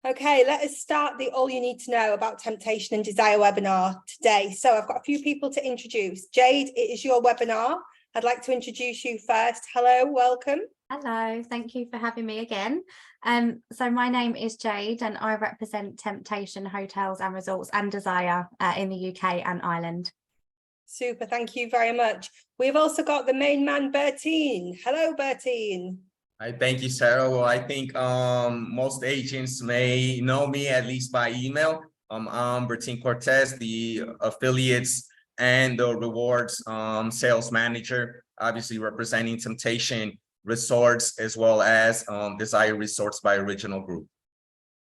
Okay, let us start the All You Need to Know About Temptation and Desire webinar today. So I've got a few people to introduce. Jade, it is your webinar. I'd like to introduce you first. Hello, welcome. Hello, thank you for having me again. So my name is Jade and I represent Temptation Hotels and Resorts and Desire in the UK and Ireland. Super, thank you very much. We've also got the main man, Bertine. Hello, Bertine. Hi, thank you, Sarah. Well, I think most agents may know me at least by email. I'm Bertine Cortez, the affiliates and the rewards sales manager, obviously representing Temptation Resorts as well as Desire Resorts by Original Group.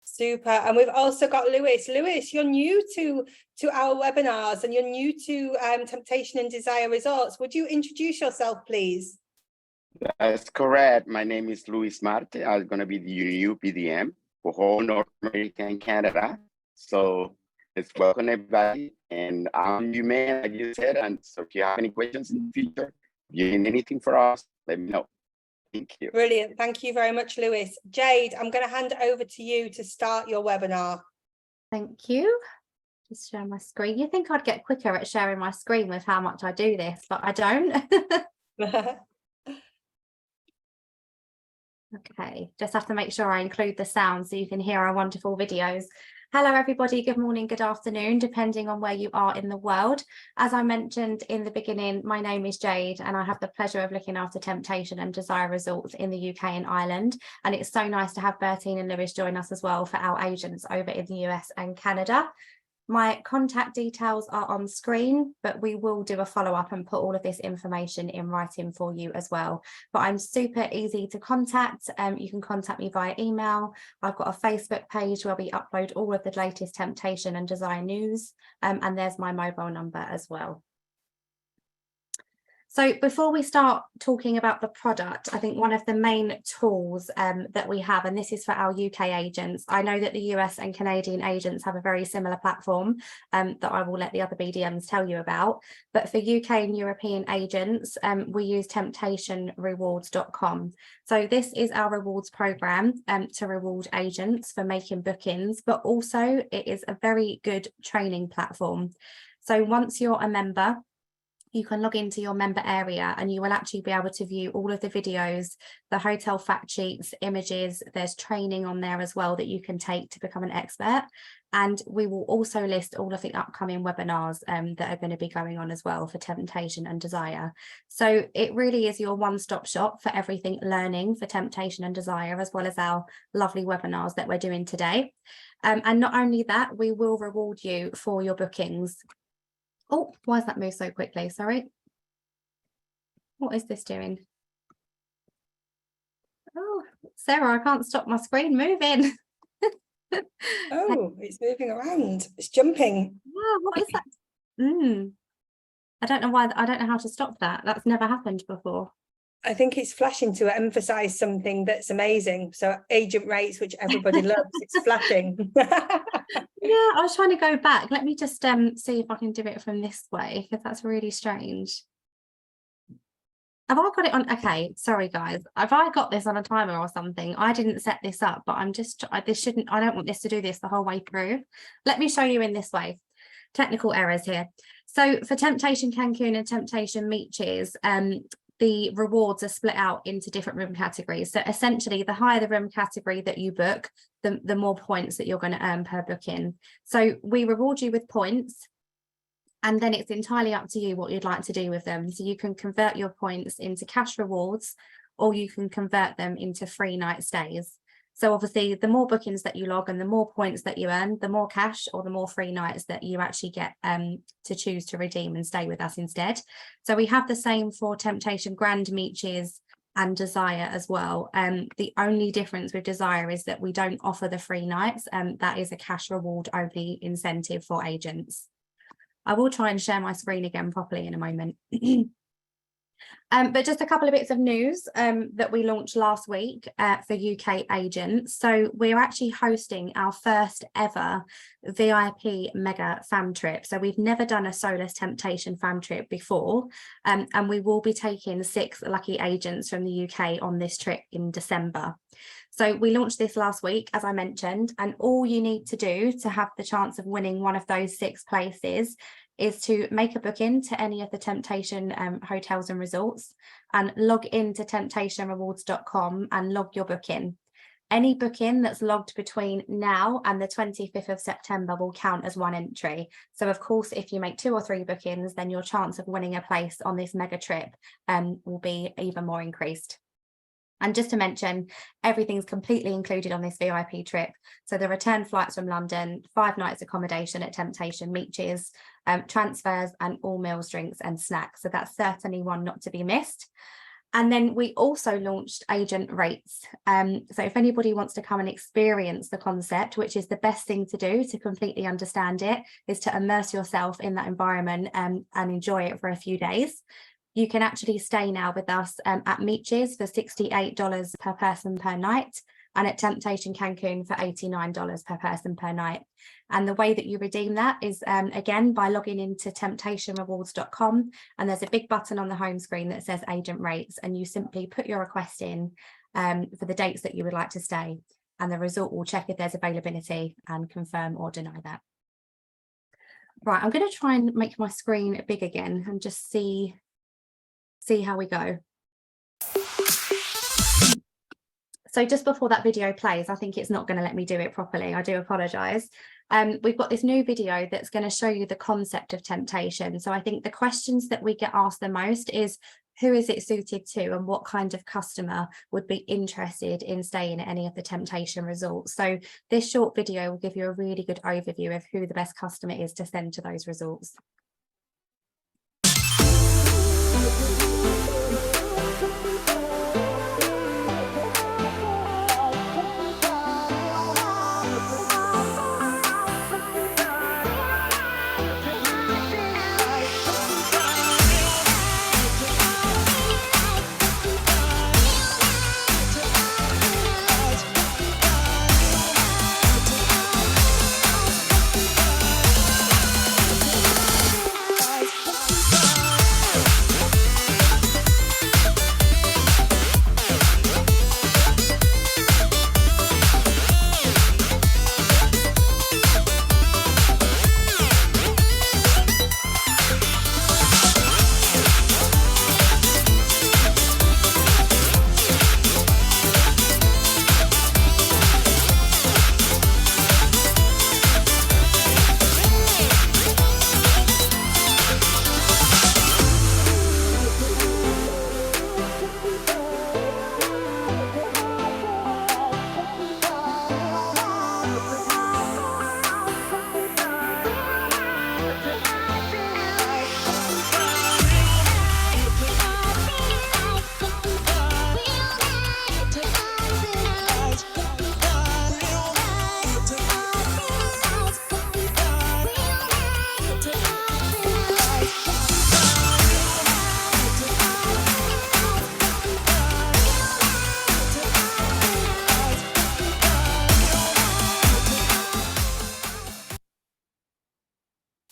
Super. And we've also got Lewis. Lewis, you're new to our webinars and you're new to Temptation and Desire Resorts. Would you introduce yourself, please? That's correct. My name is Luis Marte. I'm going to be the new PDM for whole North America and Canada. So let's welcome everybody. And I'm you, man, like you said. And so if you have any questions in the future, if you need anything for us, let me know. Thank you. Brilliant. Thank you very much, Lewis. Jade, I'm going to hand it over to you to start your webinar. Thank you. Just share my screen. You think I'd get quicker at sharing my screen with how much I do this, but I don't. Okay, just have to make sure I include the sound so you can hear our wonderful videos. Hello everybody, good morning, good afternoon, depending on where you are in the world. As I mentioned in the beginning, my name is Jade and I have the pleasure of looking after Temptation and Desire Resorts in the UK and Ireland. And it's so nice to have Bertine and Lewis join us as well for our agents over in the US and Canada. My contact details are on screen, but we will do a follow-up and put all of this information in writing for you as well. But I'm super easy to contact. You can contact me via email. I've got a Facebook page where we upload all of the latest Temptation and Desire news. And there's my mobile number as well. So before we start talking about the product, I think one of the main tools that we have, and this is for our UK agents, I know that the US and Canadian agents have a very similar platform that I will let the other BDMs tell you about. But for UK and European agents, we use temptationrewards.com. So this is our rewards program to reward agents for making bookings, but also it is a very good training platform. So once you're a member, you can log into your member area and you will actually be able to view all of the videos, the hotel fact sheets, images. There's training on there as well that you can take to become an expert. And we will also list all of the upcoming webinars that are going to be going on as well for Temptation and Desire. So it really is your one-stop shop for everything learning for Temptation and Desire, as well as our lovely webinars that we're doing today. And not only that, we will reward you for your bookings. Oh, why has that moved so quickly? Sorry. What is this doing? Oh, Sarah, I can't stop my screen moving. Oh, it's moving around. It's jumping. Yeah, what is that? I don't know why. I don't know how to stop that. That's never happened before. I think it's flashing to emphasize something that's amazing. So agent rates, which everybody loves, it's flashing. Yeah, I was trying to go back. Let me just see if I can do it from this way, because that's really strange. Have I got it on? Okay, sorry guys. Have I got this on a timer or something? I didn't set this up, but I'm just, I don't want this to do this the whole way through. Let me show you in this way. Technical errors here. So for Temptation Cancun and Temptation Miches, the rewards are split out into different room categories. So essentially, the higher the room category that you book, the more points that you're going to earn per booking. So we reward you with points, and then it's entirely up to you what you'd like to do with them. So you can convert your points into cash rewards, or you can convert them into free night stays. So obviously, the more bookings that you log and the more points that you earn, the more cash or the more free nights that you actually get to choose to redeem and stay with us instead. So we have the same for Temptation Grand Miches and Desire as well. The only difference with Desire is that we don't offer the free nights, and that is a cash reward only incentive for agents. I will try and share my screen again properly in a moment. But just a couple of bits of news that we launched last week for UK agents. So we're actually hosting our first ever VIP mega fam trip. So we've never done a Soulless Temptation fam trip before, and we will be taking 6 lucky agents from the UK on this trip in December. So we launched this last week, as I mentioned, and all you need to do to have the chance of winning one of those 6 places is to make a booking to any of the Temptation hotels and resorts and log into temptationrewards.com and log your booking. Any booking that's logged between now and the 25th of September will count as one entry. So of course, if you make 2 or 3 bookings, then your chance of winning a place on this mega trip will be even more increased. And just to mention, everything's completely included on this VIP trip. So the return flights from London, 5 nights accommodation at Temptation Miches, transfers and all meals, drinks and snacks. So that's certainly one not to be missed. And then we also launched agent rates. So if anybody wants to come and experience the concept, which is the best thing to do to completely understand it, is to immerse yourself in that environment and enjoy it for a few days. You can actually stay now with us at Miches for $68 per person per night, and at Temptation Cancun for $89 per person per night. And the way that you redeem that is, again, by logging into temptationrewards.com, and there's a big button on the home screen that says agent rates, and you simply put your request in for the dates that you would like to stay, and the resort will check if there's availability and confirm or deny that. Right, I'm going to try and make my screen big again and just see how we go. So just before that video plays, I think it's not going to let me do it properly. I do apologize. We've got this new video that's going to show you the concept of temptation. So I think the questions that we get asked the most is, who is it suited to and what kind of customer would be interested in staying at any of the Temptation resorts? So this short video will give you a really good overview of who the best customer is to send to those resorts.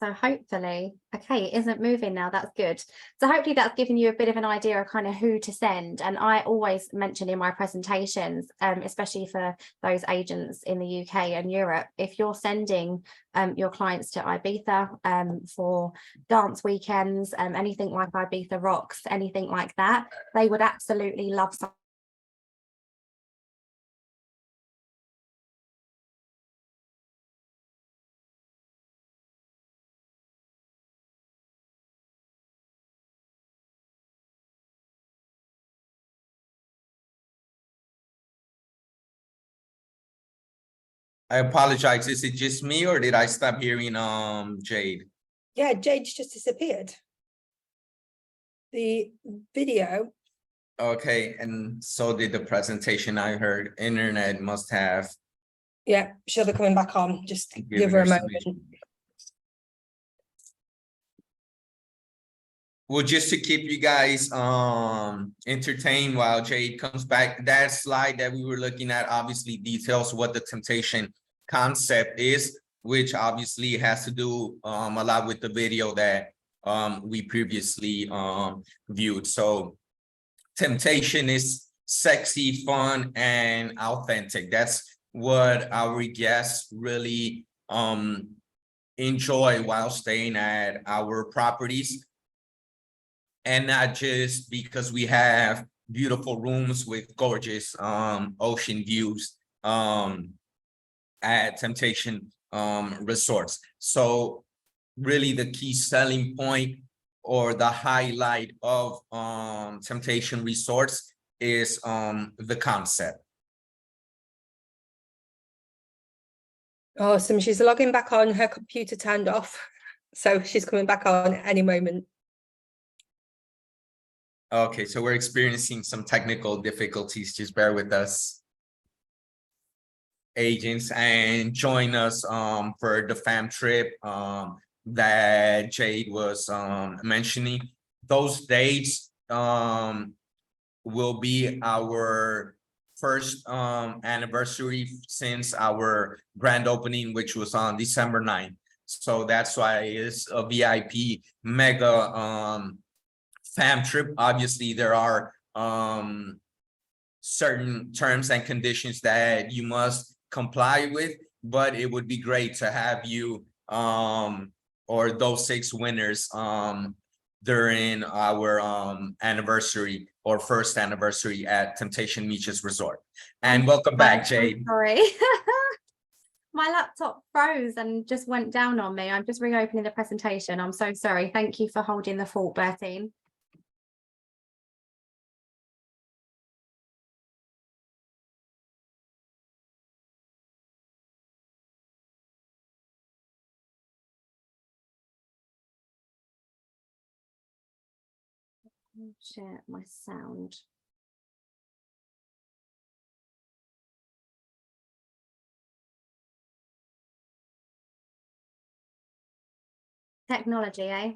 So hopefully, okay, it isn't moving now. That's good. So hopefully that's given you a bit of an idea of kind of who to send. And I always mention in my presentations, especially for those agents in the UK and Europe, if you're sending your clients to Ibiza for dance weekends, anything like Ibiza Rocks, anything like that, they would absolutely love something. I apologize. Is it just me or did I stop hearing Jade? Yeah, Jade's just disappeared. The video. Okay, and so did the presentation. I heard internet must have. Yeah, she'll be coming back on. Just give given her a some moment. issue. Well, just to keep you guys entertained while Jade comes back, that slide that we were looking at obviously details what the temptation concept is, which obviously has to do a lot with the video that we previously viewed. So temptation is sexy, fun, and authentic. That's what our guests really enjoy while staying at our properties. And not just because we have beautiful rooms with gorgeous ocean views at Temptation Resorts. So really the key selling point or the highlight of Temptation Resorts is the concept. Awesome. She's logging back on, her computer turned off. So she's coming back on at any moment. Okay, so we're experiencing some technical difficulties. Just bear with us, agents, and join us for the fam trip that Jade was mentioning. Those dates will be our first anniversary since our grand opening, which was on December 9th. So that's why it's a VIP mega fam trip. Obviously, there are certain terms and conditions that you must comply with, but it would be great to have you or those 6 winners during our anniversary or first anniversary at Temptation Miches Resort. And welcome back, Jade. Sorry. My laptop froze and just went down on me. I'm just reopening the presentation. I'm so sorry. Thank you for holding the fort, Bertine. Share my sound. Technology, eh?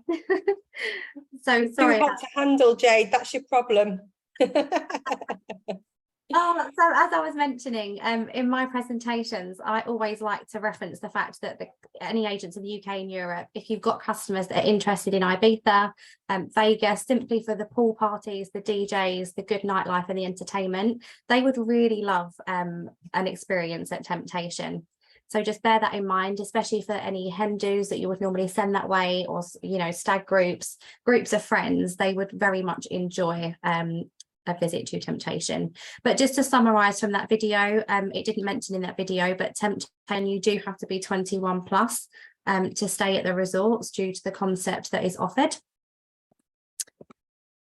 So sorry. Too hot to handle, Jade. That's your problem. Oh, so as I was mentioning, in my presentations, I always like to reference the fact that any agents in the UK and Europe, if you've got customers that are interested in Ibiza, Vegas, simply for the pool parties, the DJs, the good nightlife and the entertainment, they would really love an experience at Temptation. So just bear that in mind, especially for any hen dos that you would normally send that way, or, you know, stag groups of friends, they would very much enjoy a visit to Temptation. But just to summarize from that video, it didn't mention in that video, but Temptation, you do have to be 21 plus to stay at the resorts due to the concept that is offered.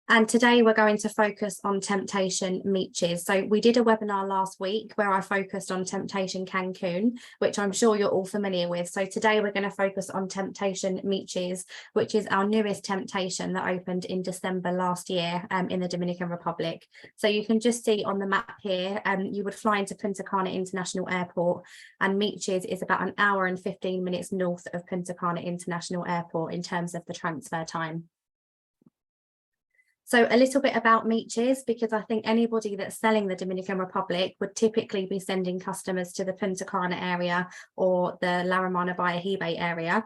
And today we're going to focus on Temptation Miches. So we did a webinar last week where I focused on Temptation Cancun, which I'm sure you're all familiar with. So today we're going to focus on Temptation Miches, which is our newest Temptation that opened in December last year in the Dominican Republic. So you can just see on the map here, you would fly into Punta Cana International Airport, and Miches is about an hour and 15 minutes north of Punta Cana International Airport in terms of the transfer time. So a little bit about Miches, because I think anybody that's selling the Dominican Republic would typically be sending customers to the Punta Cana area or the La Romana Bahia Jibe area.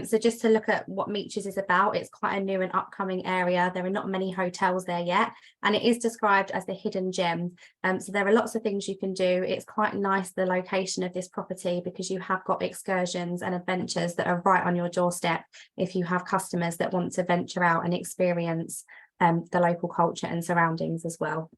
So just to look at what Miches is about, it's quite a new and upcoming area. There are not many hotels there yet, and it is described as the hidden gem. So there are lots of things you can do. It's quite nice, the location of this property, because you have got excursions and adventures that are right on your doorstep if you have customers that want to venture out and experience the local culture and surroundings as well.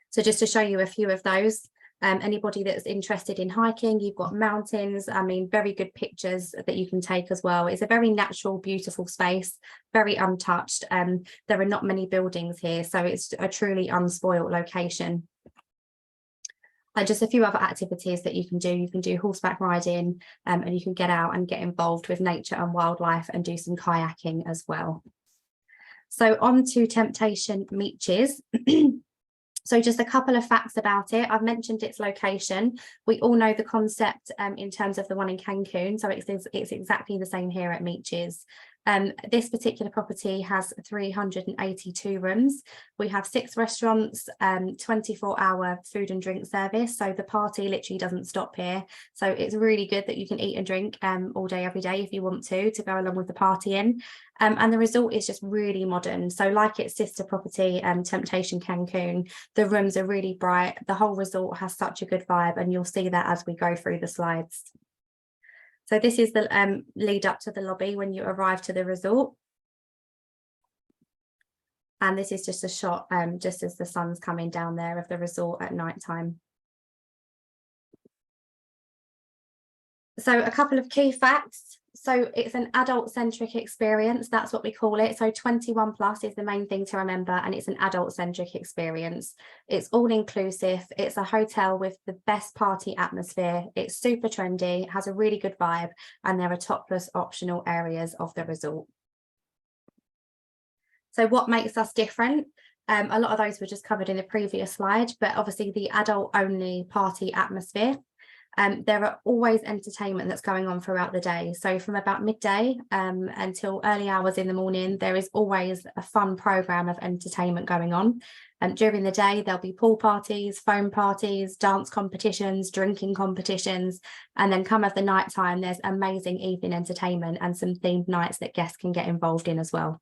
So just to show you a few of those, anybody that's interested in hiking, you've got mountains, I mean, very good pictures that you can take as well. It's a very natural, beautiful space, very untouched. There are not many buildings here, so it's a truly unspoilt location. And just a few other activities that you can do. You can do horseback riding, and you can get out and get involved with nature and wildlife and do some kayaking as well. So on to Temptation Miches. So just a couple of facts about it. I've mentioned its location. We all know the concept in terms of the one in Cancun. So it's exactly the same here at Miches. This particular property has 382 rooms. We have 6 restaurants, 24-hour food and drink service. So the party literally doesn't stop here. So it's really good that you can eat and drink all day, every day if you want to go along with the partying. And the resort is just really modern. So like its sister property, Temptation Cancun, the rooms are really bright. The whole resort has such a good vibe, and you'll see that as we go through the slides. So this is the lead up to the lobby when you arrive to the resort. And this is just a shot just as the sun's coming down there of the resort at night time. So a couple of key facts. So it's an adult-centric experience. That's what we call it. So 21 plus is the main thing to remember, and it's an adult-centric experience. It's all-inclusive. It's a hotel with the best party atmosphere. It's super trendy. It has a really good vibe, and there are topless optional areas of the resort. So what makes us different? A lot of those were just covered in the previous slide, but obviously the adult-only party atmosphere. There are always entertainment that's going on throughout the day. So from about midday until early hours in the morning, there is always a fun program of entertainment going on. During the day, there'll be pool parties, foam parties, dance competitions, drinking competitions. And then come of the night time, there's amazing evening entertainment and some themed nights that guests can get involved in as well.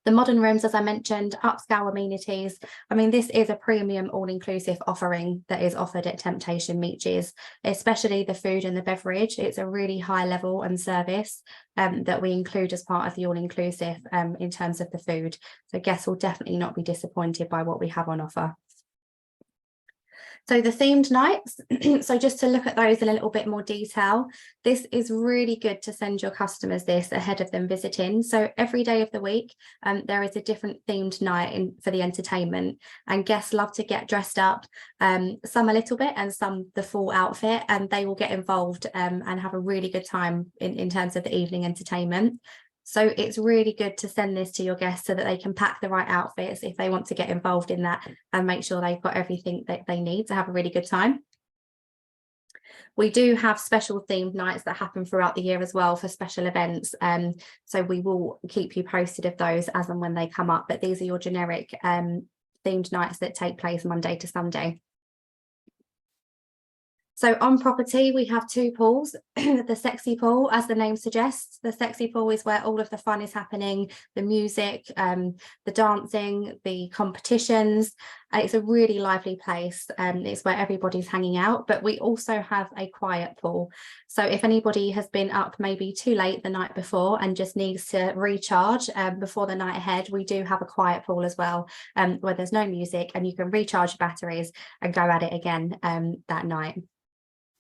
The modern rooms, as I mentioned, upscale amenities. I mean, this is a premium all-inclusive offering that is offered at Temptation Miches, especially the food and the beverage. It's a really high level and service that we include as part of the all-inclusive in terms of the food. So guests will definitely not be disappointed by what we have on offer. So the themed nights, so just to look at those in a little bit more detail, this is really good to send your customers this ahead of them visiting. So every day of the week, there is a different themed night for the entertainment, and guests love to get dressed up, some a little bit and some the full outfit, and they will get involved and have a really good time in terms of the evening entertainment. So it's really good to send this to your guests so that they can pack the right outfits if they want to get involved in that and make sure they've got everything that they need to have a really good time. We do have special themed nights that happen throughout the year as well for special events. So we will keep you posted of those as and when they come up. But these are your generic themed nights that take place Monday to Sunday. So on property, we have 2 pools. The sexy pool, as the name suggests, the sexy pool is where all of the fun is happening, the music, the dancing, the competitions. It's a really lively place. It's where everybody's hanging out, but we also have a quiet pool. So if anybody has been up maybe too late the night before and just needs to recharge before the night ahead, we do have a quiet pool as well, where there's no music and you can recharge your batteries and go at it again that night.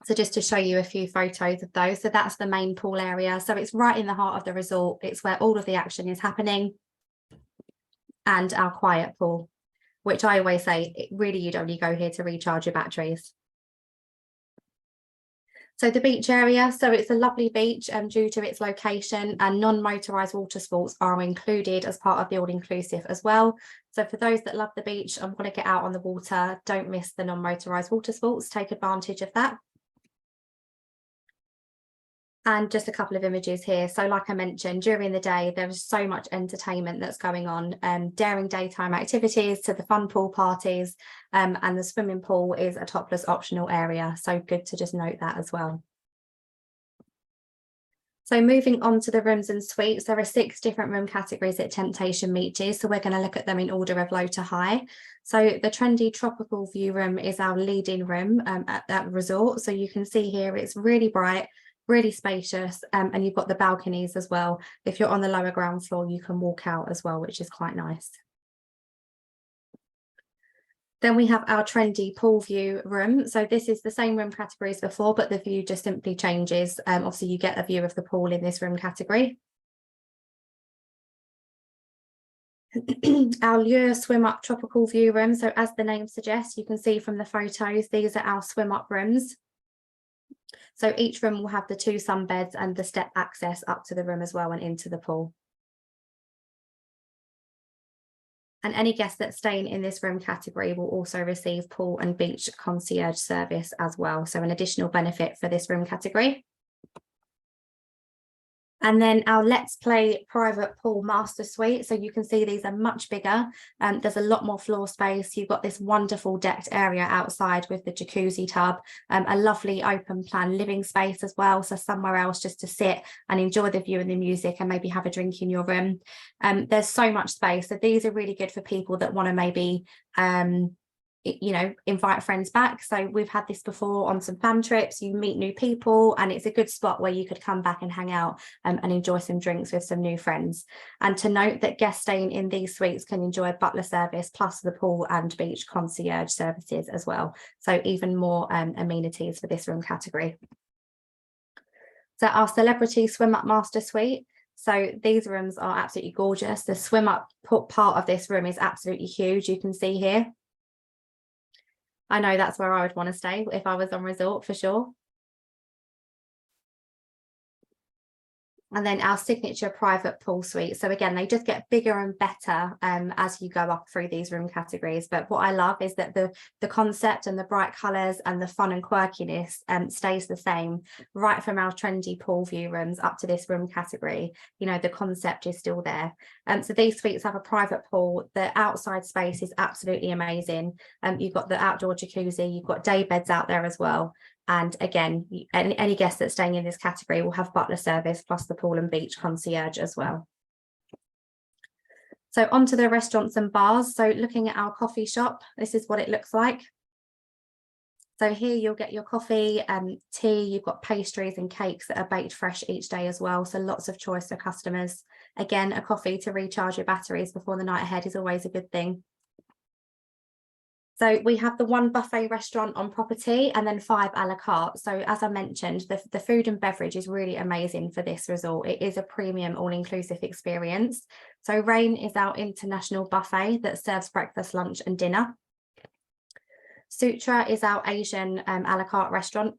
So just to show you a few photos of those. So that's the main pool area. So it's right in the heart of the resort. It's where all of the action is happening. And our quiet pool, which I always say, really, you'd only go here to recharge your batteries. So the beach area, so it's a lovely beach due to its location, and non-motorised water sports are included as part of the all-inclusive as well. So for those that love the beach and want to get out on the water, don't miss the non-motorised water sports, take advantage of that. And just a couple of images here. So like I mentioned, during the day, there's so much entertainment that's going on, daring daytime activities to the fun pool parties, and the swimming pool is a topless optional area. So good to just note that as well. So moving on to the rooms and suites, there are 6 different room categories at Temptation Miches. So we're going to look at them in order of low to high. So the trendy tropical view room is our leading room at that resort. So you can see here, it's really bright, really spacious, and you've got the balconies as well. If you're on the lower ground floor, you can walk out as well, which is quite nice. Then we have our trendy pool view room. So this is the same room category as before, but the view just simply changes. Obviously, you get a view of the pool in this room category. Our Lure swim up tropical view room. So as the name suggests, you can see from the photos, these are our swim up rooms. So each room will have the 2 sunbeds and the step access up to the room as well and into the pool. And any guests that staying in this room category will also receive pool and beach concierge service as well. So an additional benefit for this room category. And then our Let's Play private pool master suite. So you can see these are much bigger. There's a lot more floor space. You've got this wonderful decked area outside with the jacuzzi tub, a lovely open plan living space as well. So somewhere else just to sit and enjoy the view and the music and maybe have a drink in your room. There's so much space. So these are really good for people that want to maybe invite friends back. So we've had this before on some fam trips. You meet new people and it's a good spot where you could come back and hang out and enjoy some drinks with some new friends. And to note that guests staying in these suites can enjoy butler service plus the pool and beach concierge services as well. So even more amenities for this room category. So our celebrity swim up master suite. So these rooms are absolutely gorgeous. The swim up part of this room is absolutely huge. You can see here. I know that's where I would want to stay if I was on resort for sure. And then our signature private pool suite. So again, they just get bigger and better as you go up through these room categories. But what I love is that the concept and the bright colours and the fun and quirkiness stays the same, right from our trendy pool view rooms up to this room category. You know, the concept is still there. So these suites have a private pool. The outside space is absolutely amazing. You've got the outdoor jacuzzi, you've got day beds out there as well. And again, any guest that's staying in this category will have butler service plus the pool and beach concierge as well. So onto the restaurants and bars. So looking at our coffee shop, this is what it looks like. So here you'll get your coffee, tea, you've got pastries and cakes that are baked fresh each day as well. So lots of choice for customers. Again, a coffee to recharge your batteries before the night ahead is always a good thing. So we have the 1 buffet restaurant on property and then 5 a la carte. So as I mentioned, the food and beverage is really amazing for this resort. It is a premium all-inclusive experience. So Rain is our international buffet that serves breakfast, lunch and dinner. Sutra is our Asian a la carte restaurant.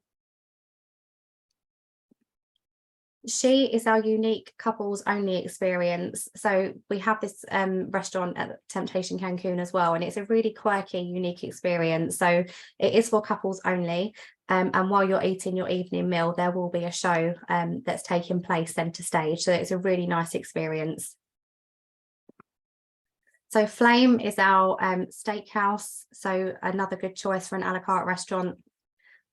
She is our unique couples only experience. So we have this restaurant at Temptation Cancun as well, and it's a really quirky, unique experience. So it is for couples only. And while you're eating your evening meal, there will be a show that's taking place centre stage. So it's a really nice experience. So Flame is our steakhouse. So another good choice for an a la carte restaurant.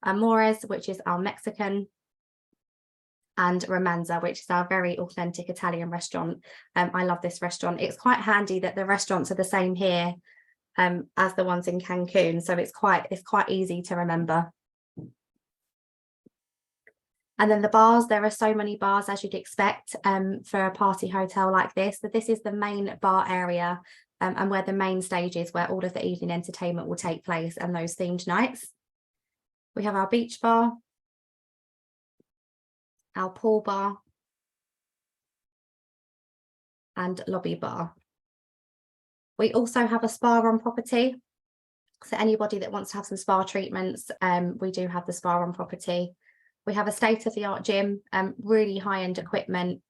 Amores, which is our Mexican. And Romanza, which is our very authentic Italian restaurant. I love this restaurant. It's quite handy that the restaurants are the same here as the ones in Cancun, so it's quite easy to remember. And then the bars, there are so many bars as you'd expect for a party hotel like this. So this is the main bar area and where the main stage is, where all of the evening entertainment will take place and those themed nights. We have our beach bar, our pool bar and lobby bar. We also have a spa on property. So anybody that wants to have some spa treatments, we do have the spa on property. We have a state-of-the-art gym, really high-end equipment.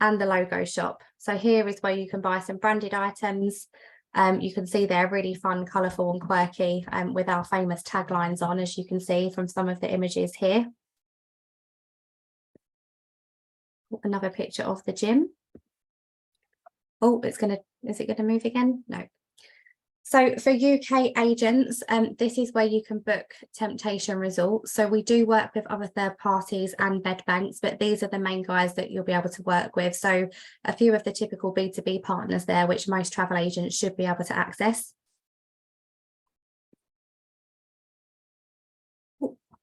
And the logo shop. So here is where you can buy some branded items. You can see they're really fun, colourful and quirky with our famous taglines on, as you can see from some of the images here. Another picture of the gym. Oh, is it going to move again? No. So for UK agents, this is where you can book Temptation Resort. So we do work with other third parties and bed banks, but these are the main guys that you'll be able to work with. So a few of the typical B2B partners there, which most travel agents should be able to access.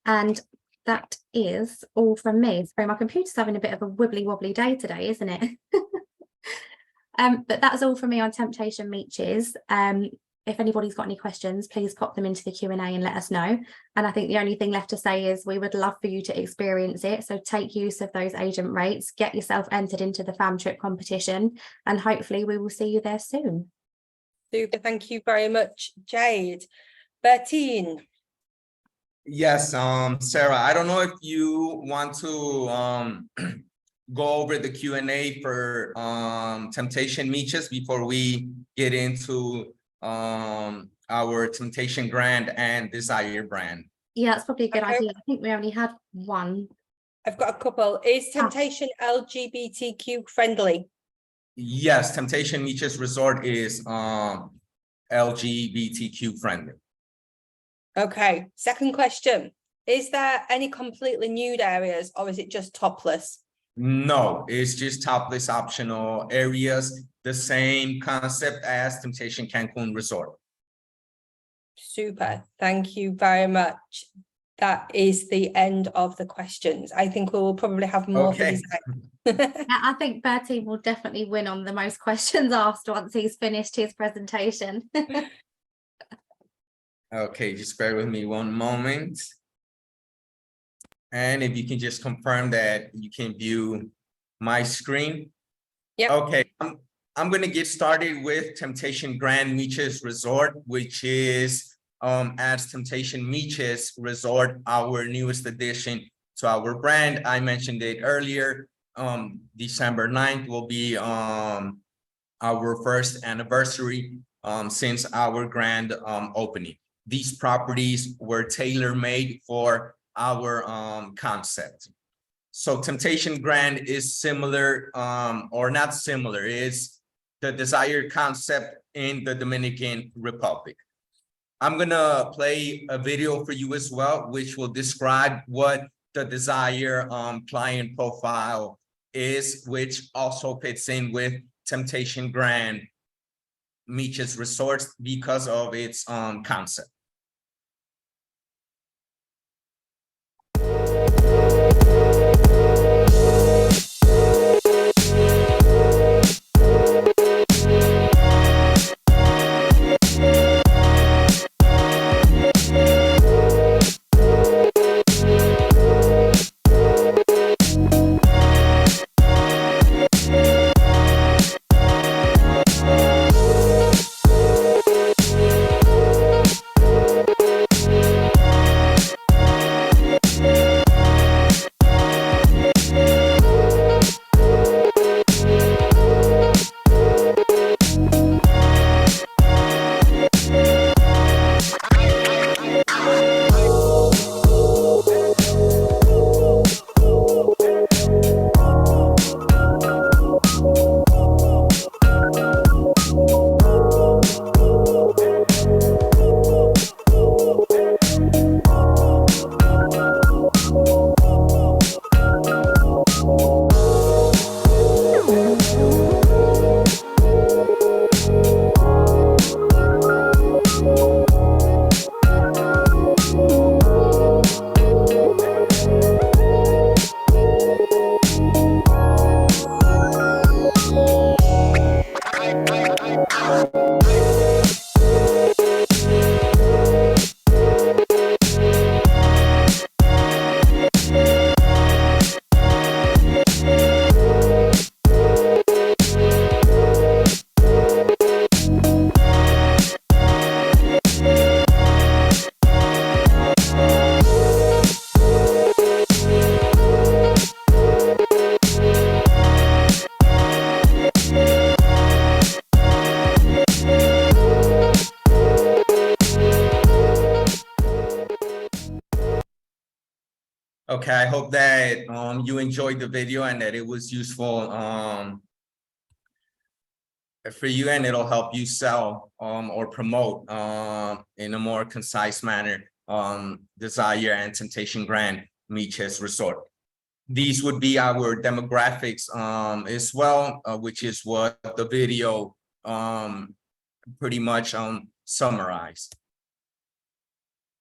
And that is all from me. So my computer's having a bit of a wibbly wobbly day today, isn't it? But that's all from me on Temptation Miches. If anybody's got any questions, please pop them into the Q&A and let us know. And I think the only thing left to say is we would love for you to experience it. So take use of those agent rates, get yourself entered into the fam trip competition, and hopefully we will see you there soon. Super, thank you very much, Jade. Bertine. Yes, Sarah, I don't know if you want to go over the Q&A for Temptation Miches before we get into our Temptation Grand and Desire brand. Yeah, that's probably a good idea. I think we only had one. I've got a couple. Is Temptation LGBTQ friendly? Yes, Temptation Miches Resort is LGBTQ friendly. Okay, second question. Is there any completely nude areas or is it just topless? No, it's just topless optional areas, the same concept as Temptation Cancun Resort. Super. Thank you very much. That is the end of the questions. I think we will probably have more for Okay. design. Yeah, I think Bertie will definitely win on the most questions asked once he's finished his presentation. Okay, just bear with me one moment. And if you can just confirm that you can view my screen. Yep. Okay, I'm gonna get started with Temptation Grand Miches Resort, which is as Temptation Miches Resort, our newest addition to our brand. I mentioned it earlier. December 9th will be our first anniversary since our grand opening. These properties were tailor-made for our concept. So Temptation Grand is similar or not similar, is the desired concept in the Dominican Republic. I'm gonna play a video for you as well, which will describe what the desired client profile is, which also fits in with Temptation Grand Miches Resorts because of its concept. Okay, I hope that you enjoyed the video and that it was useful for you, and it'll help you sell or promote in a more concise manner Desire and Temptation Grand Miches Resort. These would be our demographics as well, which is what the video pretty much summarized.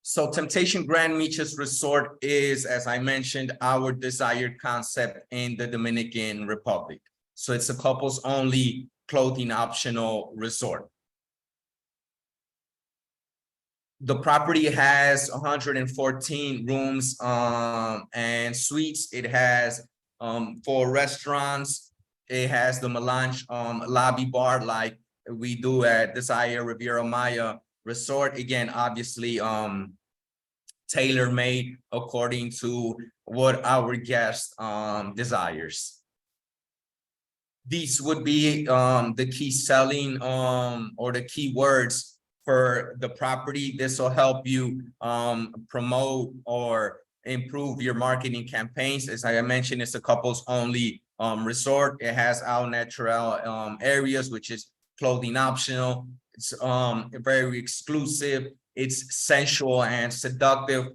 So Temptation Grand Miches Resort is, as I mentioned, our desired concept in the Dominican Republic. So it's a couples only, clothing optional resort. The property has 114 rooms and suites. It has 4 restaurants. It has the Melange lobby bar like we do at Desire Riviera Maya Resort. Again, obviously tailor-made according to what our guest desires. These would be the key selling or the key words for the property. This will help you promote or improve your marketing campaigns. As I mentioned, it's a couples only resort. It has all natural areas, which is clothing optional. It's very exclusive. It's sensual and seductive,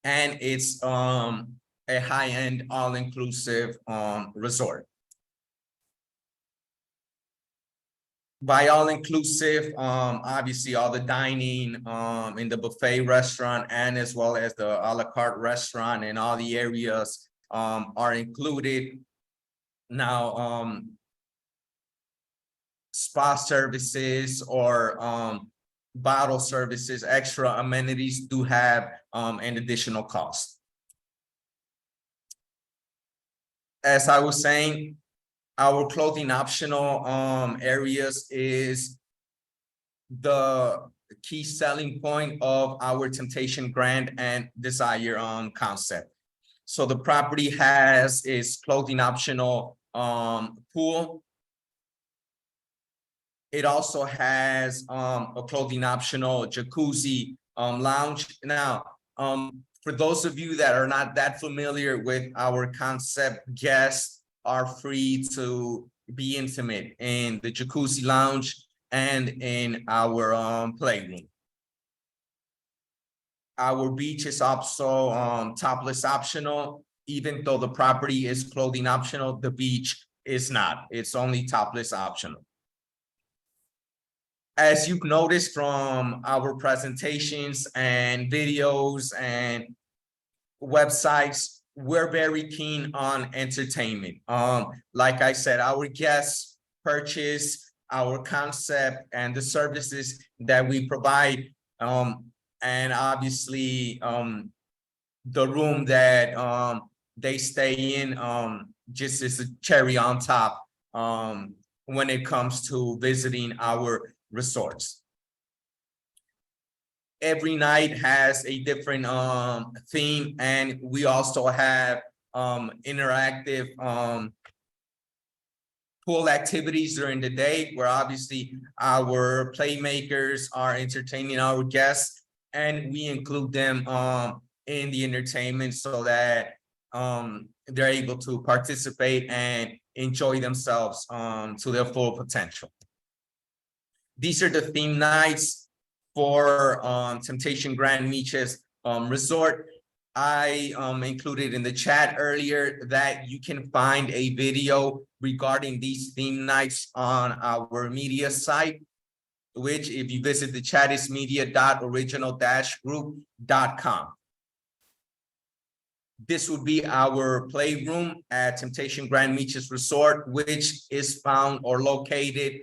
and it's a high-end all-inclusive resort. By all-inclusive, obviously all the dining in the buffet restaurant, and as well as the a la carte restaurant, and all the areas are included. Now, spa services or bottle services, extra amenities do have an additional cost. As I was saying, our clothing optional areas is the key selling point of our Temptation Grand and Desire concept. So the property has its clothing optional pool. It also has a clothing optional jacuzzi lounge. Now, for those of you that are not that familiar with our concept, guests are free to be intimate in the jacuzzi lounge and in our playroom. Our beach is also topless optional. Even though the property is clothing optional, the beach is not. It's only topless optional. As you've noticed from our presentations and videos and websites, we're very keen on entertainment. Like I said, our guests purchase our concept and the services that we provide, and obviously the room that they stay in just is a cherry on top when it comes to visiting our resorts. Every night has a different theme, and we also have interactive pool activities during the day, where obviously our playmakers are entertaining our guests, and we include them in the entertainment so that they're able to participate and enjoy themselves to their full potential. These are the theme nights for Temptation Grand Miches Resort. I included in the chat earlier that you can find a video regarding these theme nights on our media site, which, if you visit the chat, is media.original-group.com. This would be our playroom at Temptation Grand Miches Resort, which is found or located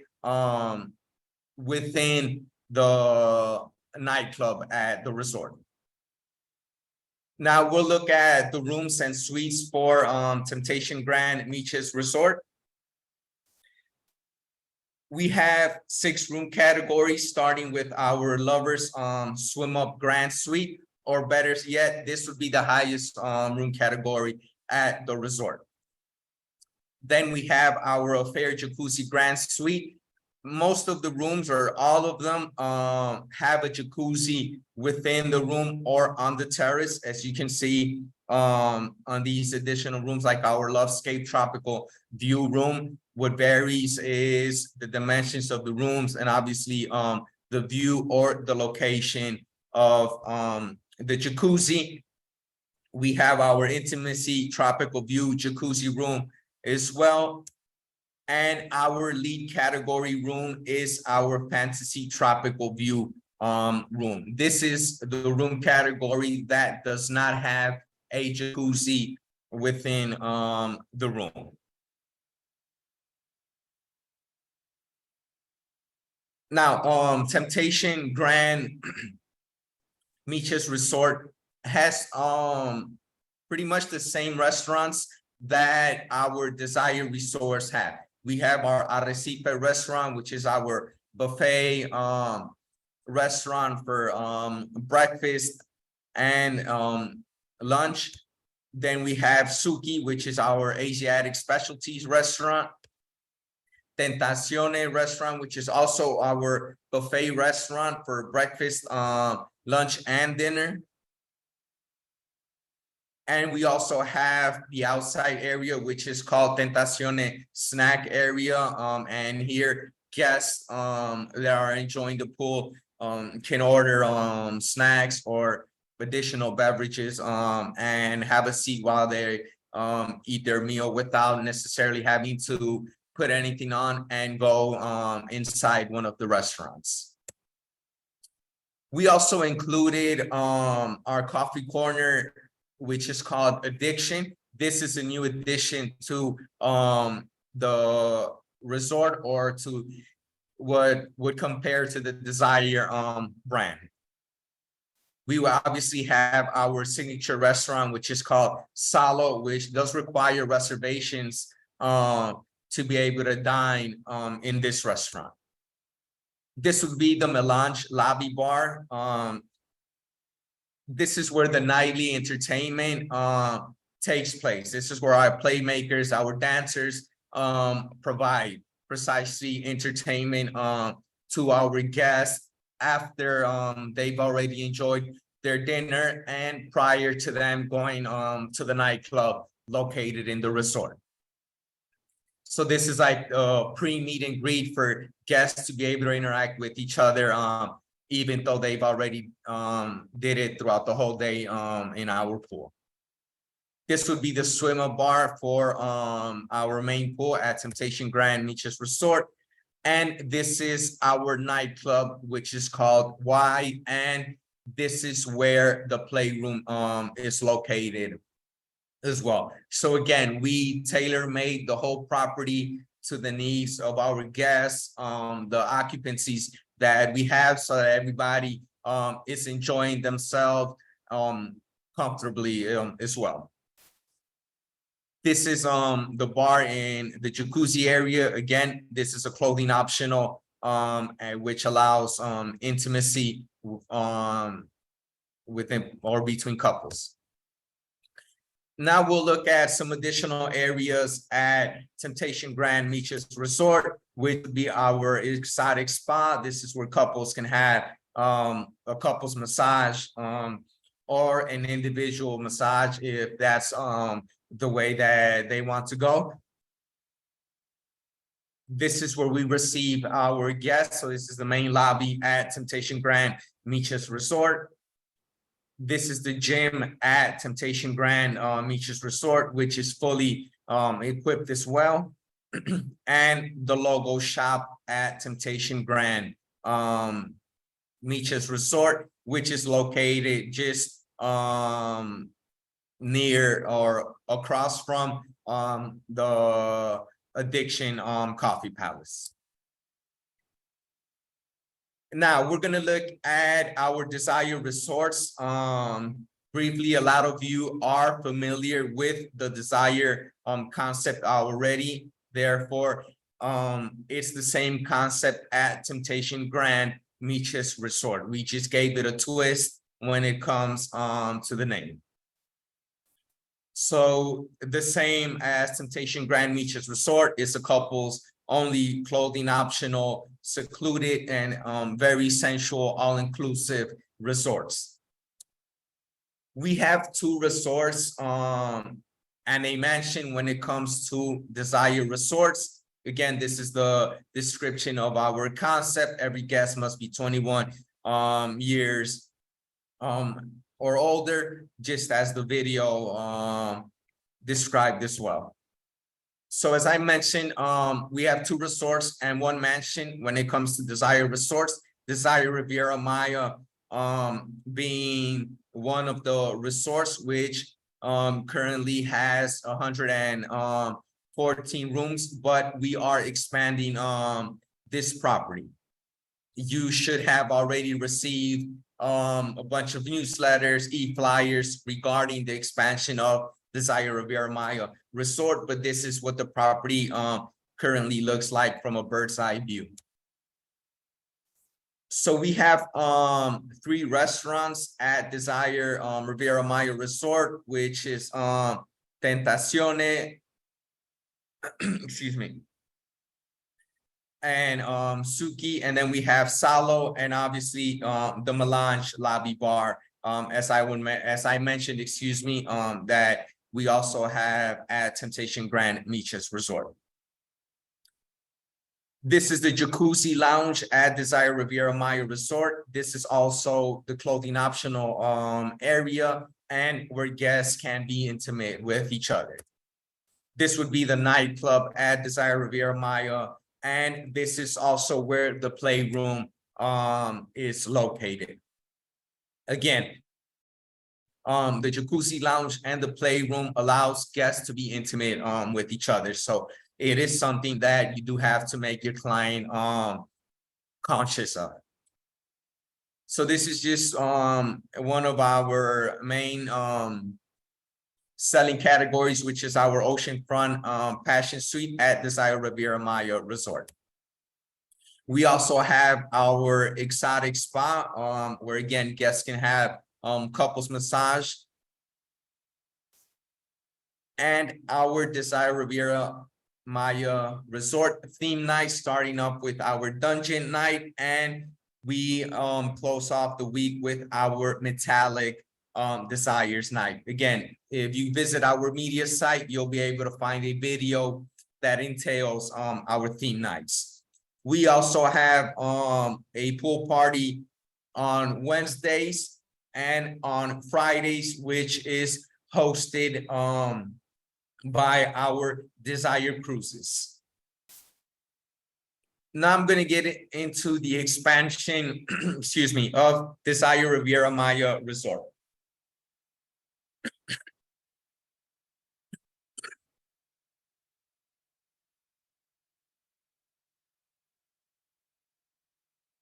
within the nightclub at the resort. Now we'll look at the rooms and suites for Temptation Grand Miches Resort. We have 6 room categories, starting with our lovers swim up grand suite, or better yet, this would be the highest room category at the resort. Then we have our affair jacuzzi grand suite. Most of the rooms, or all of them, have a jacuzzi within the room or on the terrace, as you can see on these additional rooms, like our Lovescape Tropical View room. What varies is the dimensions of the rooms, and obviously the view or the location of the jacuzzi. We have our Intimacy Tropical View jacuzzi room as well. And our lead category room is our Fantasy Tropical View room. This is the room category that does not have a jacuzzi within the room. Now, Temptation Grand Miches Resort has pretty much the same restaurants that our Desire resorts have. We have our Arrecife restaurant, which is our buffet restaurant for breakfast and lunch. Then we have Suki, which is our Asiatic specialties restaurant. Tentacione restaurant, which is also our buffet restaurant for breakfast, lunch, and dinner. And we also have the outside area, which is called Tentacione snack area. And here guests that are enjoying the pool can order snacks or additional beverages and have a seat while they eat their meal without necessarily having to put anything on and go inside one of the restaurants. We also included our coffee corner, which is called Addiction. This is a new addition to the resort, or to what would compare to the Desire brand. We will obviously have our signature restaurant, which is called Salo, which does require reservations to be able to dine in this restaurant. This would be the Melange Lobby Bar. This is where the nightly entertainment takes place. This is where our playmakers, our dancers provide precisely entertainment to our guests after they've already enjoyed their dinner and prior to them going to the nightclub located in the resort. So this is like a pre-meet and greet for guests to be able to interact with each other, even though they've already did it throughout the whole day in our pool. This would be the swimmer bar for our main pool at Temptation Grand Miches Resort. And this is our nightclub, which is called Y. And this is where the playroom is located as well. So again, we tailor-made the whole property to the needs of our guests, the occupancies that we have, so that everybody is enjoying themselves comfortably as well. This is the bar in the jacuzzi area. Again, this is a clothing optional, which allows intimacy within or between couples. Now we'll look at some additional areas at Temptation Grand Miches Resort, which would be our exotic spa. This is where couples can have a couples massage or an individual massage if that's the way that they want to go. This is where we receive our guests. So this is the main lobby at Temptation Grand Miches Resort. This is the gym at Temptation Grand Miches Resort, which is fully equipped as well. And the logo shop at Temptation Grand Miches Resort, which is located just near or across from the Addiction Coffee Palace. Now we're gonna look at our Desire Resorts. Briefly, a lot of you are familiar with the Desire concept already. Therefore, it's the same concept at Temptation Grand Miches Resort. We just gave it a twist when it comes to the name. So the same as Temptation Grand Miches Resort is a couples only, clothing optional, secluded, and very sensual, all-inclusive resorts. We have two resorts and a mansion when it comes to Desire Resorts. Again, this is the description of our concept. Every guest must be 21 years or older, just as the video described as well. So as I mentioned, we have two resorts and one mansion when it comes to Desire Resorts. Desire Riviera Maya being one of the resorts which currently has 114 rooms, but we are expanding this property. You should have already received a bunch of newsletters, e-flyers regarding the expansion of Desire Riviera Maya Resort, but this is what the property currently looks like from a bird's eye view. So we have 3 restaurants at Desire Riviera Maya Resort, which is Tentacione, excuse me, and Suki, and then we have Salo, and obviously the Melange Lobby Bar as I mentioned, excuse me, that we also have at Temptation Grand Miches Resort. This is the jacuzzi lounge at Desire Riviera Maya Resort. This is also the clothing optional area, and where guests can be intimate with each other. This would be the nightclub at Desire Riviera Maya, and this is also where the playroom is located. Again, the jacuzzi lounge and the playroom allows guests to be intimate with each other. So it is something that you do have to make your client conscious of. So this is just one of our main selling categories, which is our oceanfront passion suite at Desire Riviera Maya Resort. We also have our exotic spa, where again guests can have couples massage, and our Desire Riviera Maya Resort theme night, starting up with our dungeon night, and we close off the week with our metallic desires night. Again, if you visit our media site, you'll be able to find a video that entails our theme nights. We also have a pool party on Wednesdays and on Fridays, which is hosted by our Desire Cruises. Now I'm going to get into the expansion, excuse me, of Desire Riviera Maya Resort.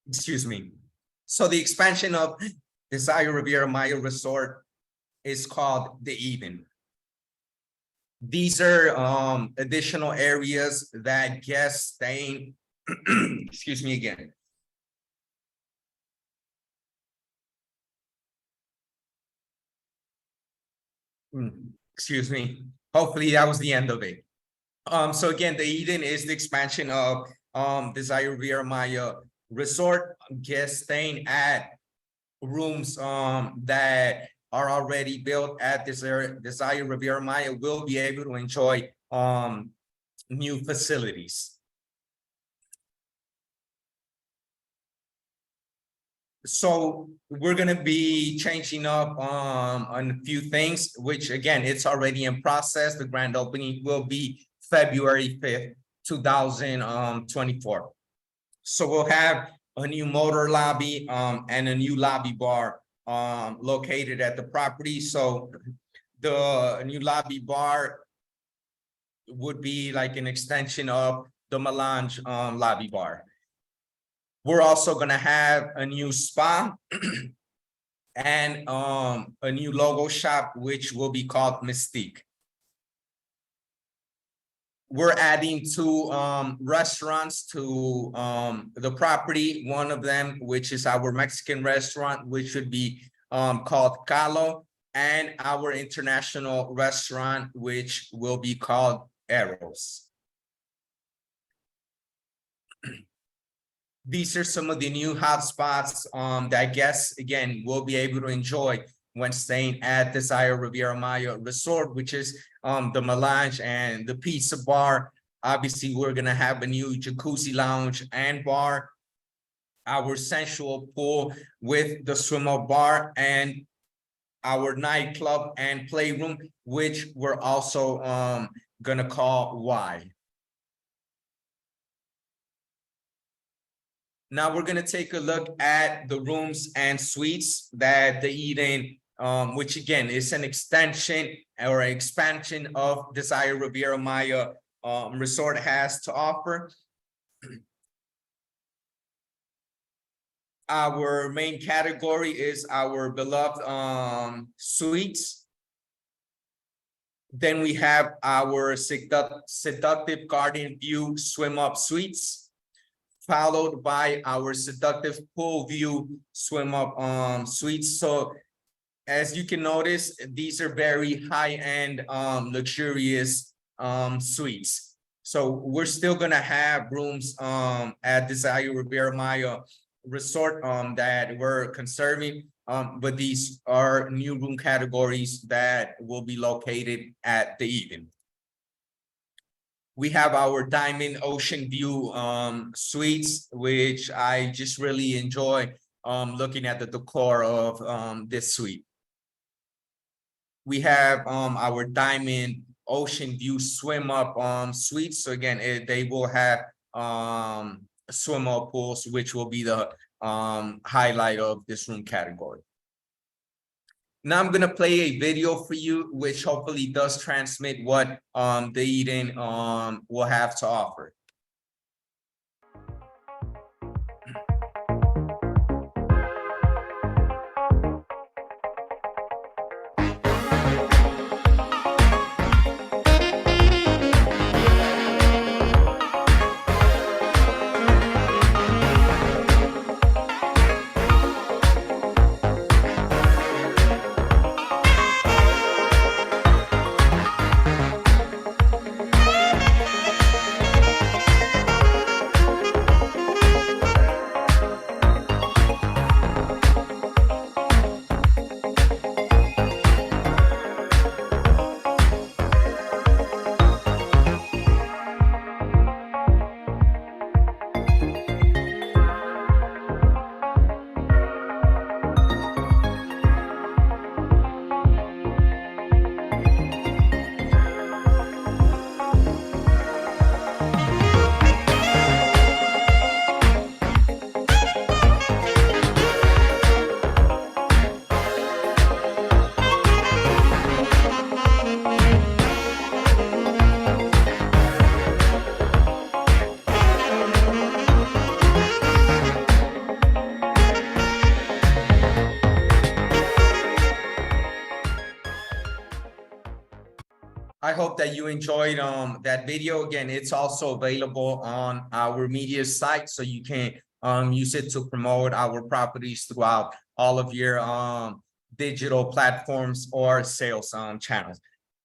Excuse me. So the expansion of Desire Riviera Maya Resort is called the Eden. These are additional areas that guests staying, excuse me again. Excuse me. Hopefully that was the end of it. So again, the Eden is the expansion of Desire Riviera Maya Resort. Guests staying at rooms that are already built at Desire Riviera Maya will be able to enjoy new facilities. So we're going to be changing up on a few things, which again, it's already in process. The grand opening will be February 5th, 2024. So we'll have a new motor lobby and a new lobby bar located at the property. So the new lobby bar would be like an extension of the Melange lobby bar. We're also going to have a new spa and a new logo shop, which will be called Mystique. We're adding two restaurants to the property. One of them, which is our Mexican restaurant, which should be called Calo, and our international restaurant, which will be called Eros. These are some of the new hotspots that guests, again, will be able to enjoy when staying at Desire Riviera Maya Resort, which is the Melange and the Pizza Bar. Obviously, we're going to have a new jacuzzi lounge and bar, our sensual pool with the swim-up bar, and our nightclub and playroom, which we're also going to call Y. Now we're going to take a look at the rooms and suites that the Eden, which again is an extension or expansion of Desire Riviera Maya Resort, has to offer. Our main category is our beloved suites. Then we have our seductive garden view swim-up suites, followed by our seductive pool view swim-up suites. So as you can notice, these are very high-end luxurious suites. So we're still gonna have rooms at Desire Riviera Maya Resort that we're conserving. but these are new room categories that will be located at the Eden. We have our Diamond Ocean View suites, which I just really enjoy looking at the decor of this suite. We have our Diamond Ocean View swim up suites. So again, they will have swim up pools, which will be the highlight of this room category. Now I'm gonna play a video for you, which hopefully does transmit what the Eden will have to offer. I hope that you enjoyed that video. Again, it's also available on our media site, so you can use it to promote our properties throughout all of your digital platforms or sales channels.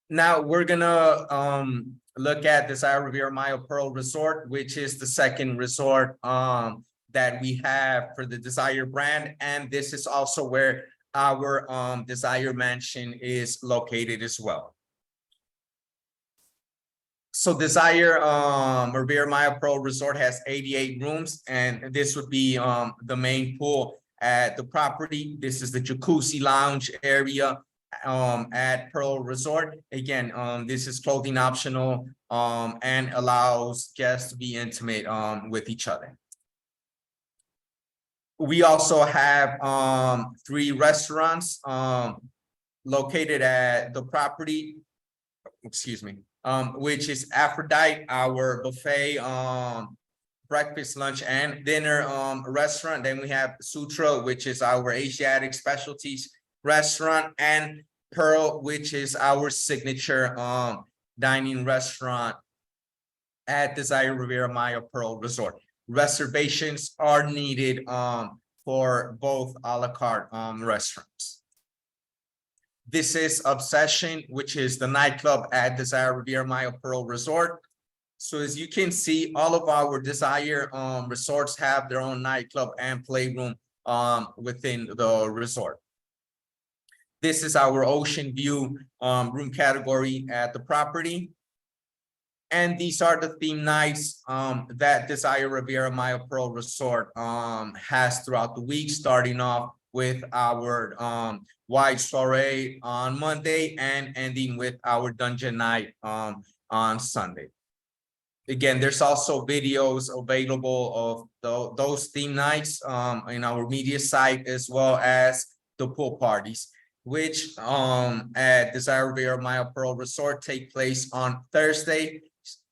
Now we're gonna look at Desire Riviera Maya Pearl Resort, which is the second resort that we have for the Desire brand, and this is also where our Desire Mansion is located as well. So Desire Riviera Maya Pearl Resort has 88 rooms, and this would be the main pool at the property. This is the jacuzzi lounge area at Pearl Resort. Again, this is clothing optional and allows guests to be intimate with each other. We also have 3 restaurants located at the property. Excuse me. Which is Aphrodite, our buffet, breakfast, lunch, and dinner restaurant. Then we have Sutra, which is our Asiatic specialties restaurant, and Pearl, which is our signature dining restaurant at Desire Riviera Maya Pearl Resort. Reservations are needed for both a la carte restaurants. This is Obsession, which is the nightclub at Desire Riviera Maya Pearl Resort. So as you can see, all of our Desire resorts have their own nightclub and playroom within the resort. This is our Ocean View room category at the property. And these are the theme nights that Desire Riviera Maya Pearl Resort has throughout the week, starting off with our White Soiree on Monday and ending with our Dungeon Night on Sunday. Again, there's also videos available of those theme nights in our media site, as well as the pool parties, which at Desire Riviera Maya Pearl Resort take place on Thursday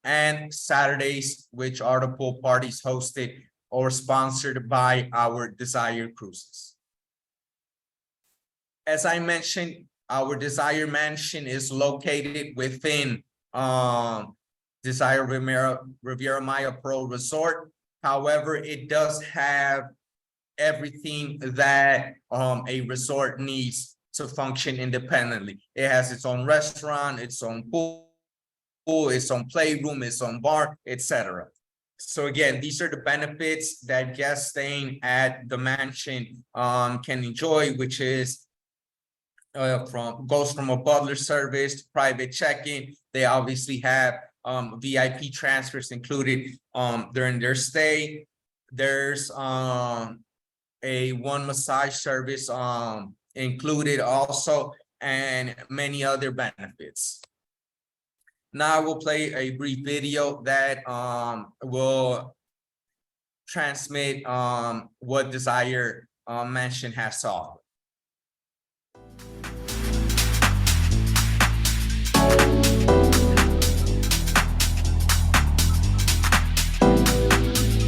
and Saturdays, which are the pool parties hosted or sponsored by our Desire Cruises. As I mentioned, our Desire Mansion is located within Desire Riviera Maya Pearl Resort. However, it does have everything that a resort needs to function independently. It has its own restaurant, its own pool, its own playroom, its own bar, etc. So again, these are the benefits that guests staying at the mansion can enjoy, which is goes from a butler service to private check-in. They obviously have VIP transfers included during their stay. There's a one massage service included also, and many other benefits. Now I will play a brief video that will transmit what Desire Mansion has to offer.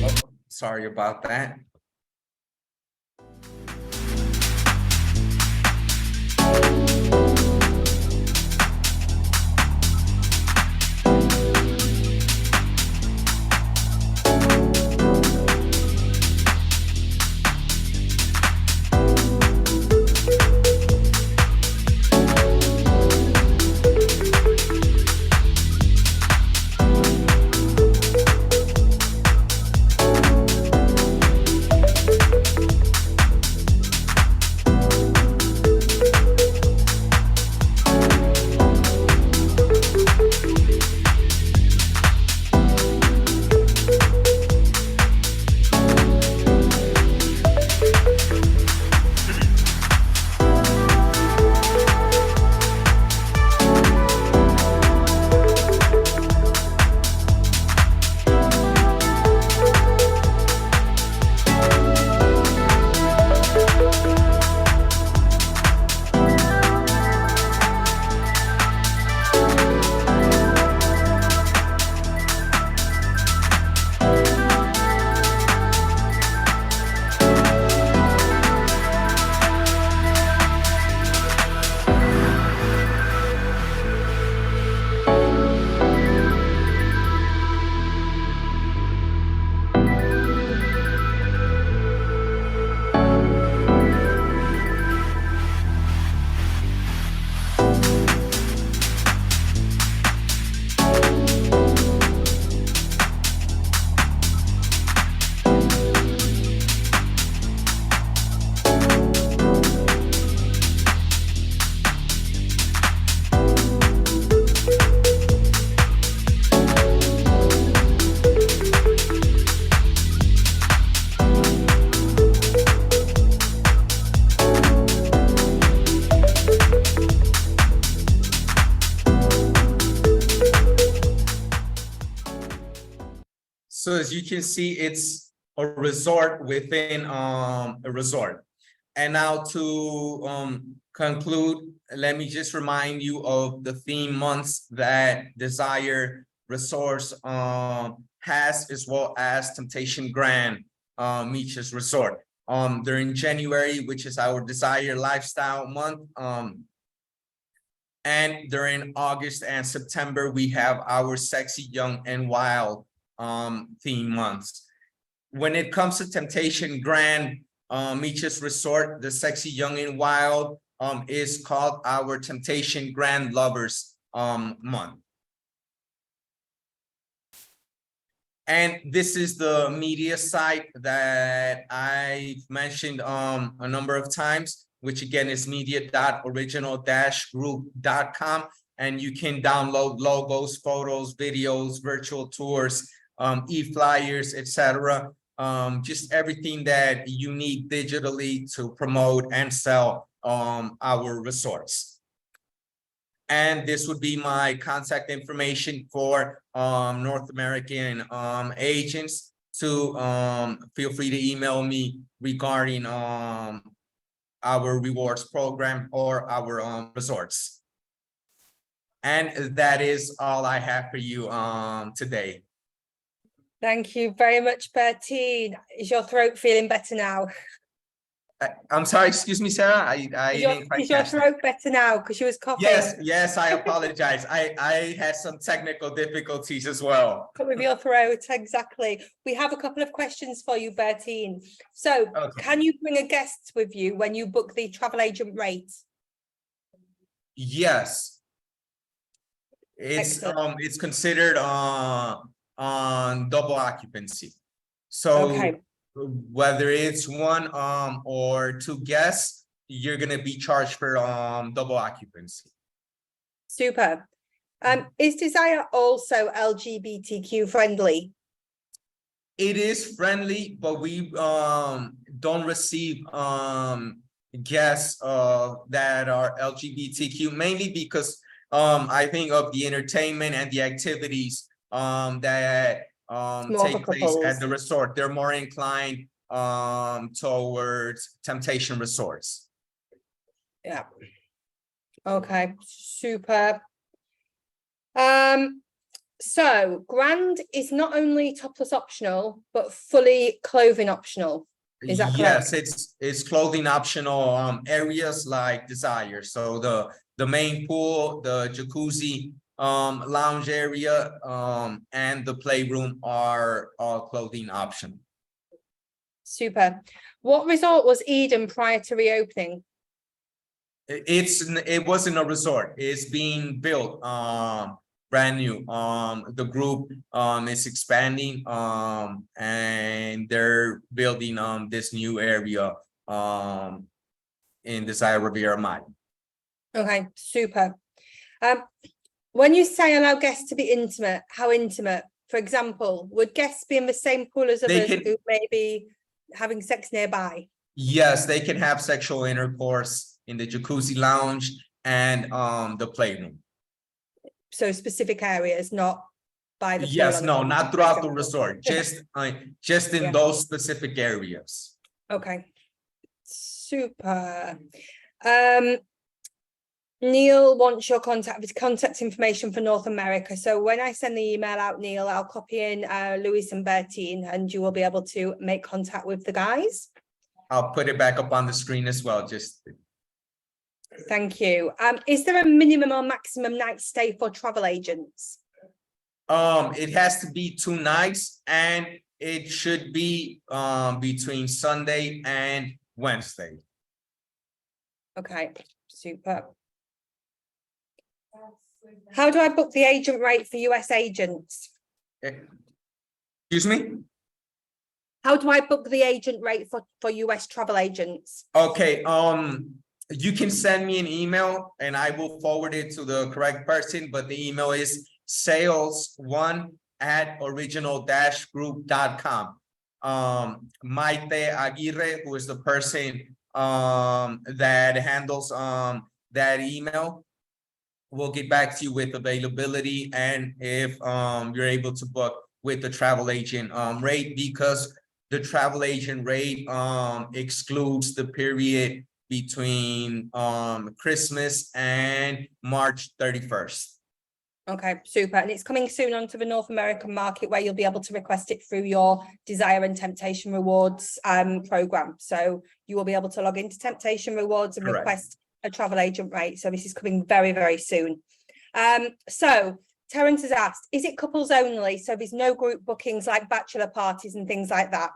Oh, sorry about that. So as you can see, it's a resort within a resort. And now to conclude, let me just remind you of the theme months that Desire Resorts has, as well as Temptation Grand Miches Resort. During January, which is our Desire Lifestyle Month, and during August and September, we have our Sexy, Young, and Wild theme months. When it comes to Temptation Grand Miches Resort, the Sexy, Young, and Wild is called our Temptation Grand Lovers Month. And this is the media site that I've mentioned a number of times, which again is media.original-group.com. And you can download logos, photos, videos, virtual tours, e-flyers, etc. Just everything that you need digitally to promote and sell our resorts. And this would be my contact information for North American agents to feel free to email me regarding our rewards program or our resorts. And that is all I have for you today. Thank you very much, Bertine. Is your throat feeling better now? I'm sorry, excuse me, Sarah. I didn't quite Is your catch that. throat better now? Because she was coughing. Yes, I apologize. I had some technical difficulties as well. With your throat, exactly. We have a couple of questions for you, Bertine. So, Okay. Can you bring a guest with you when you book the travel agent rate? Yes. It's Excellent. it's considered on double occupancy. So Okay. whether it's one or two guests, you're gonna be charged for double occupancy. Super. Is Desire also LGBTQ friendly? It is friendly, but we don't receive guests that are LGBTQ, mainly because I think of the entertainment and the activities that More for take place couples. at the resort. They're more inclined towards Temptation Resorts. Yeah. Okay, superb. So Grand is not only topless optional, but fully clothing optional. Is that correct? Yes, it's clothing optional areas like Desire. So the main pool, the jacuzzi, lounge area, and the playroom are all clothing optional. Super. What resort was Eden prior to reopening? It wasn't a resort. It's being built brand new. The group is expanding and they're building this new area in Desire Riviera Maya. Okay, super. When you say allow guests to be intimate, how intimate? For example, would guests be in the same pool as They others can- who may be having sex nearby? Yes, they can have sexual intercourse in the jacuzzi lounge and the playroom. So specific areas, not by the pool Yes, on no, the- not for throughout the example. resort, just in Yeah. those specific areas. Okay, super. Neil wants your contact information for North America. So when I send the email out, Neil, I'll copy in Luis and Bertine, and you will be able to make contact with the guys. I'll put it back up on the screen as well, just Thank you. Is there a minimum or maximum night stay for travel agents? it has to be 2 nights and it should be between Sunday and Wednesday. Okay, super. How do I book the agent rate for US agents? Excuse me? How do I book the agent rate for US travel agents? Okay, you can send me an email and I will forward it to the correct person, but the email is sales1@original-group.com. Maite Aguirre, who is the person that handles that email, will get back to you with availability and if you're able to book with the travel agent rate, because the travel agent rate excludes the period between Christmas and March 31st. Okay, super. And it's coming soon onto the North American market where you'll be able to request it through your Desire and Temptation Rewards program. So you will be able to log into Temptation Rewards and Correct. request a travel agent rate. So this is coming very, very soon. So Terence has asked, is it couples only? So there's no group bookings like bachelor parties and things like that?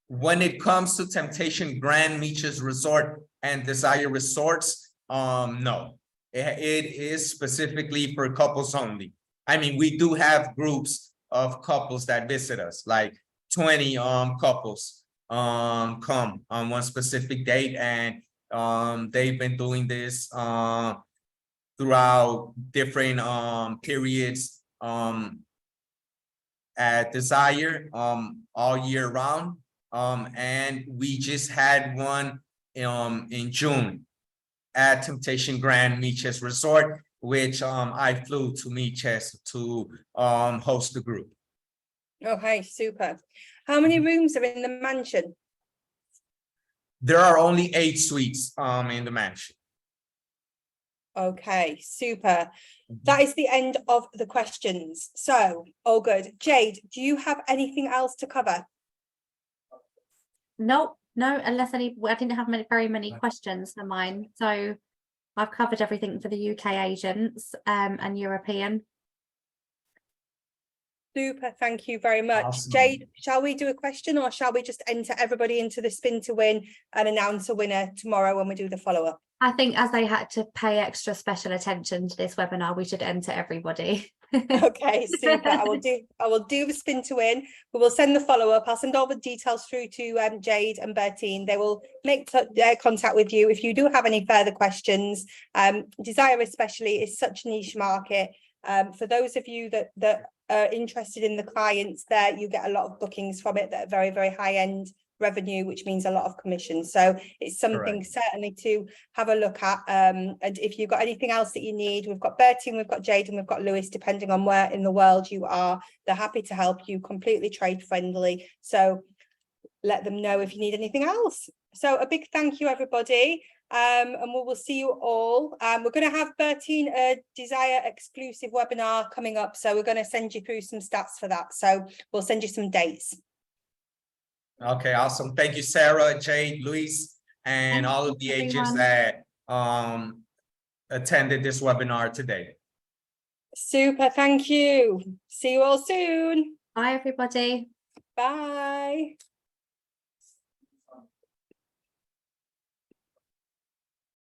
When it comes to Temptation Grand Miches Resort and Desire Resorts, no. It is specifically for couples only. I mean, we do have groups of couples that visit us, like 20 couples come on one specific date, and they've been doing this throughout different periods at Desire all year round. And we just had one in June at Temptation Grand Miches Resort, which I flew to Miches to host the group. Okay, super. How many rooms are in the mansion? There are only 8 suites in the mansion. Okay, super. That is the end of the questions. So, all good. Jade, do you have anything else to cover? Nope, no, unless I didn't have very many questions for mine. So I've covered everything for the UK agents and European. Super, thank you very much. Awesome. Jade, shall we do a question or shall we just enter everybody into the spin to win and announce a winner tomorrow when we do the follow-up? I think as they had to pay extra special attention to this webinar, we should enter everybody. Okay, super. I will do the spin to win. We will send the follow-up. I'll send all the details through to Jade and Bertine. They will make contact with you if you do have any further questions. Desire especially is such a niche market. For those of you that are interested in the clients there, you get a lot of bookings from it that are very, very high-end revenue, which means a lot of commission. So it's something certainly to have a look at. And if you've got anything else that you need, we've got Bertie, we've got Jade, and we've got Lewis, depending on where in the world you are. They're happy to help you, completely trade friendly. So let them know if you need anything else. So a big thank you, everybody. And we will see you all. We're going to have Bertine a Desire exclusive webinar coming up. So we're going to send you through some stats for that. So we'll send you some dates. Okay, awesome. Thank you, Sarah, Jade, Luis, and all of the agents that attended this webinar today. Super, thank you. See you all soon. Bye, everybody. Bye.